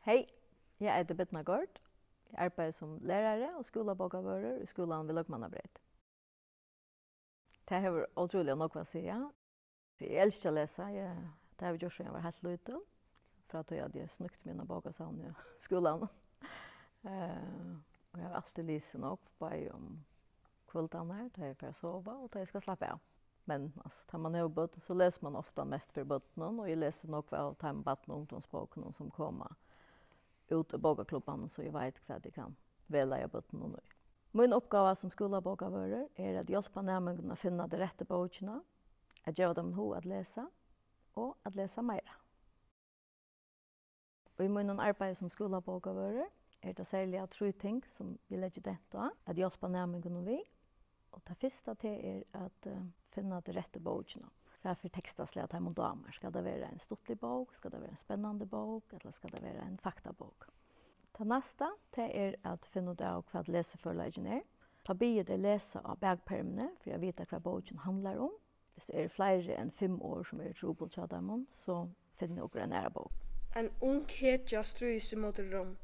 Hej, jag heter Betna Gård. Jag arbetar som lärare och skolabokavörare i skolan vid Lögmannabreit. Det har otroligt nog att säga. Jag älskar att läsa. Det har vi gjort sedan jag var helt liten. För att jag hade snukt mina bokavsavn i skolan. Och jag har alltid läst nog bara om kvällarna då jag får sova och då jag ska slappa av. Men alltså, tar man har bott så läser man ofta mest för botten och jag läser nog av time batten ungdomsboken som kommer ut i bokaklubban så jag vet vad det kan välja jag botten nu. Min uppgave som skolabokavörare är att hjälpa närmängarna att finna de rätta böckerna, att göra dem ho att läsa och att läsa mer. Och i min arbete som skolabokavörare är det särskilt 3 ting som vi lägger detta att hjälpa närmängarna vi. Och det första är att finna de rätta böckerna. Varför textas att hem och damer? Ska det vara en stuttlig bok? Ska det vara en spännande bok? Eller ska det vara en faktabok? Det nästa är att finna ut av vad läseförlägen är. Ta börja att läsa av bagpermene för att veta vad boken handlar om. Hvis det är fler än 5 år som är trobult till dem så finner jag en nära bok. En ung hetja strys mot rom.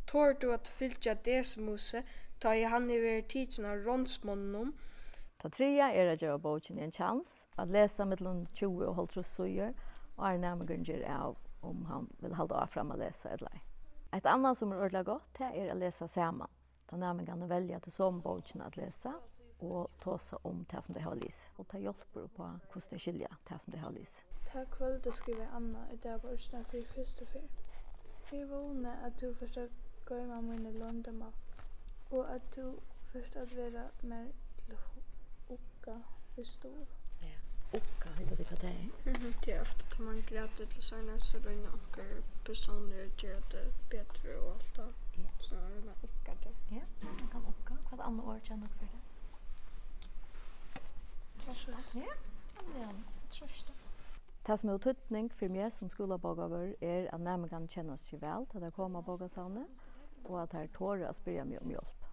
Tår du att fylja desmuse ta i han i ver tidsen av ronsmånnom. Det tredje är att göra boken en chans att läsa mellan 20 och 30 sidor och är närmare ger av om han vill hålla av fram att läsa eller ej. Ett annat som är ordentligt gott är att läsa samman. Då närmare välja till som boken att läsa och ta sig om det som de har läst. Och ta hjälper på hur de skiljer det som de har läst. Tack för att du skriver Anna i dag bortsna för första fyr. Jag vånar att du förstår gömma mina låndamma och att du först att vara mer till Oka för stor. Ja, Oka heter det vad det är. Det är ofta att man gräter till sådana så då är några personer gör det bättre och allt det. Så är det med Oka det. Ja, man kan Oka. Vad andra ord känner för det? Tröst. Ja, tröst. Det som är tydning för mig som skolabokavörare är att närmare känner sig väl till att komma bokavsavnet och att här tårar att spyrja mig om hjälp.